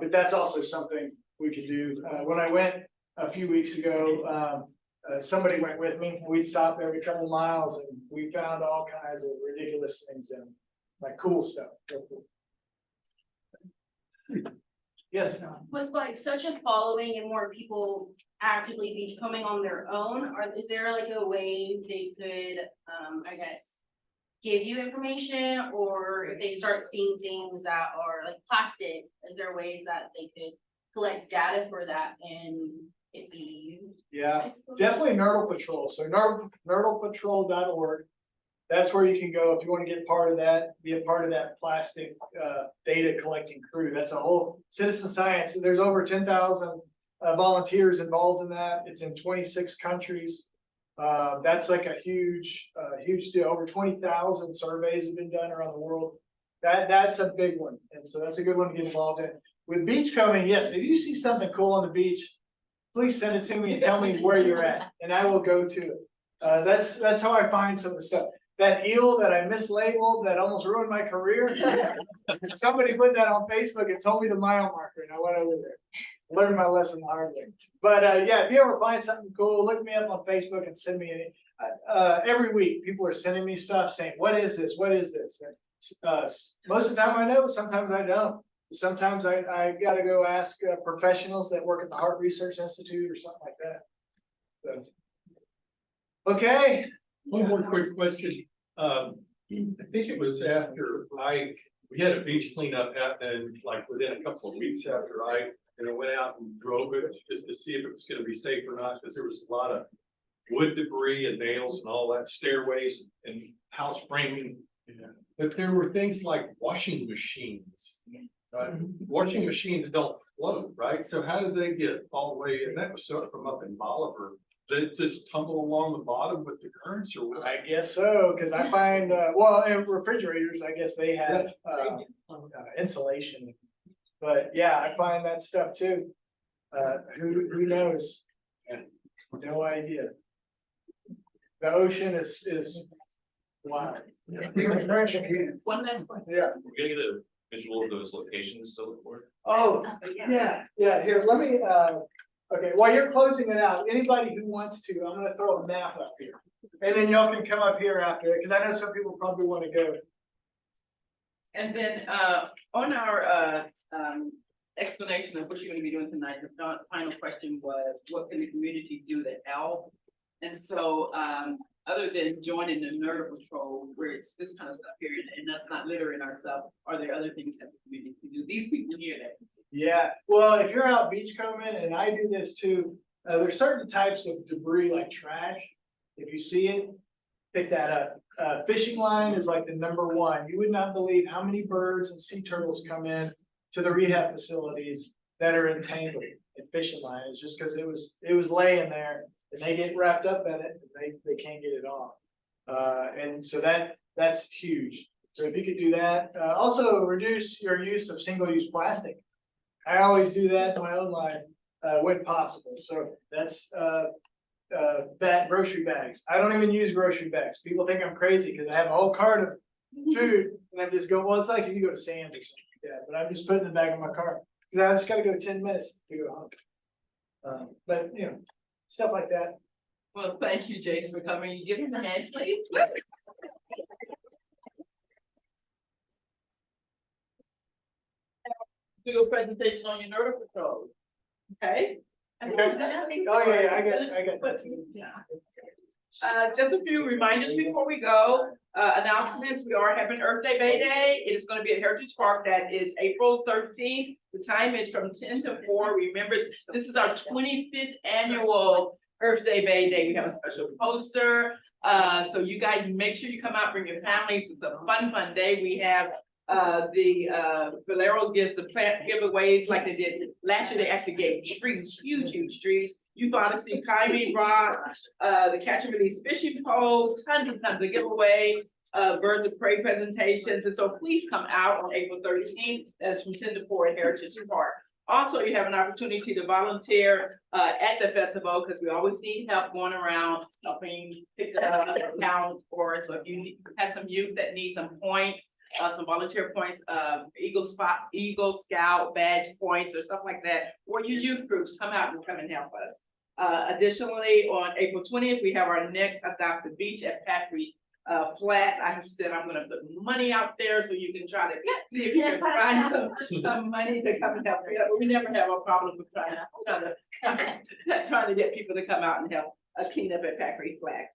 But that's also something we could do. When I went a few weeks ago, somebody went with me. We'd stop every couple of miles and we found all kinds of ridiculous things in them. Like cool stuff. Real cool. Yes, With like such a following and more people actively beachcombing on their own, is there like a way they could, I guess, give you information, or if they start seeing things that are like plastic, is there ways that they could collect data for that and it be used? yeah, I suppose? definitely Nurdle Patrol. So nurdlepatrol.org. That's where you can go if you want to get part of that, be a part of that plastic data collecting crew. That's a whole citizen science. There's over 10,000 volunteers involved in that. It's in 26 countries. That's like a huge deal. Over 20,000 surveys have been done around the world. That's a big one. And so that's a good one to get involved in. With beachcombing, yes, if you see something cool on the beach, please send it to me and tell me where you're at, and I will go to it. That's how I find some of the stuff. That eel that I mislabeled that almost ruined my career. Somebody put that on Facebook and told me the mile marker, and I went over there. Learned my lesson the hard way. But yeah, if you ever find something cool, look me up on Facebook and send me any. Every week, people are sending me stuff saying, "What is this? What is this?" And, most of the time I know, sometimes I don't. Sometimes I got to go ask professionals that work at the Harte Research Institute or something like that. So, okay. One more quick question. I think it was after we had a beach cleanup and like within a couple of weeks after I went out and drove it just to see if it was going to be safe or not, because there was a lot of wood debris and nails and all that, stairways and house framing. But there were things like washing machines. Right? Washing machines don't float, right? So how did they get all the way? And that was sort of from up in Bolivar. Did it just tumble along the bottom with the currents, or what? I guess so, because I find well, in refrigerators, I guess they have insulation. But yeah, I find that stuff too. Who knows? No idea. The ocean is wow. One last question. Yeah. We're gonna get a visual of those locations to look for. Oh, yeah. Here, let me, okay, while you're closing it out, anybody who wants to, I'm gonna throw a map up here. And then y'all can come up here after it, because I know some people probably want to go. And then, on our, explanation of what you're gonna be doing tonight, the final question was, what can the communities do to help? And so, other than joining the Nerdle Patrol, where it's this kind of stuff here, and that's not littering ourselves, are there other things that the community can do? These people here that. Yeah, well, if you're out beachcombing, and I do this too, there's certain types of debris like trash. If you see it, pick that up. Fishing line is like the #1. You would not believe how many birds and sea turtles come in to the rehab facilities that are entangled in fishing line. It's just because it was laying there and they get wrapped up in it and they can't get it off. And so that's huge. So if you could do that, also reduce your use of single-use plastic. I always do that in my own life when possible. So that's that grocery bags. I don't even use grocery bags. People think I'm crazy because I have a whole cart of food and I just go, well, it's like if you go to Sam's or something like that, but I'm just putting it in the back of my car because I just got to go 10 minutes to go home. But you know, stuff like that. Well, thank you, Jace, for coming. You give him a hand, please. Do a presentation on your Nerdle Patrol. Okay? Okay. Oh yeah, I got that too. Just a few reminders before we go. Announcements, we are having Earth Day Bay Day. It is going to be at Heritage Park. That is April 13th. The time is from 10 to 4. Remember, this is our 25th annual Earth Day Bay Day. We have a special poster. So you guys make sure you come out, bring your families. It's a fun day. We have Valero gives the plant giveaways like they did last year. They actually gave trees, huge trees. You thought to see Kyrie Rock, the catch and release fishing pole, tons and tons of giveaway, birds of prey presentations. And so please come out on April 13th. That's from 10 to 4 at Heritage Park. Also, you have an opportunity to volunteer at the festival because we always need help going around helping pick the account for us. So if you have some youth that need some points, some volunteer points, Eagle Scout badge points or stuff like that, or your youth groups, come out and help us. Additionally, on April 20th, we have our next Adopt the Beach at Patrick flags. I said I'm gonna put money out there so you can try to see if you can find some money to come and help. We never have a problem with trying to get people to come out and help clean up at Factory Flags.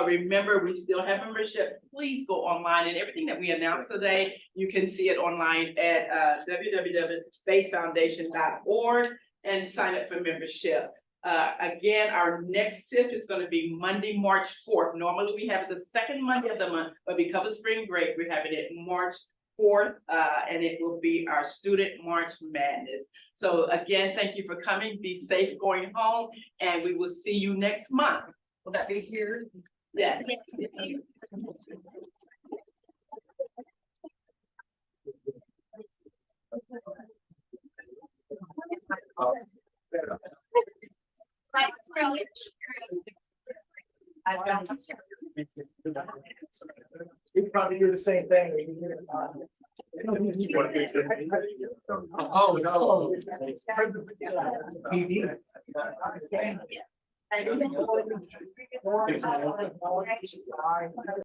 Remember, we still have membership. Please go online, and everything that we announced today, you can see it online at www.basefoundation.org and sign up for membership. Again, our next shift is going to be Monday, March 4th. Normally we have it the second Monday of the month, but because of spring break, we're having it March 4th, and it will be our Student March Madness. So again, thank you for coming. Be safe going home, and we will see you next month. Will that be here? Yes. We probably do the same thing. Oh, no. I don't know.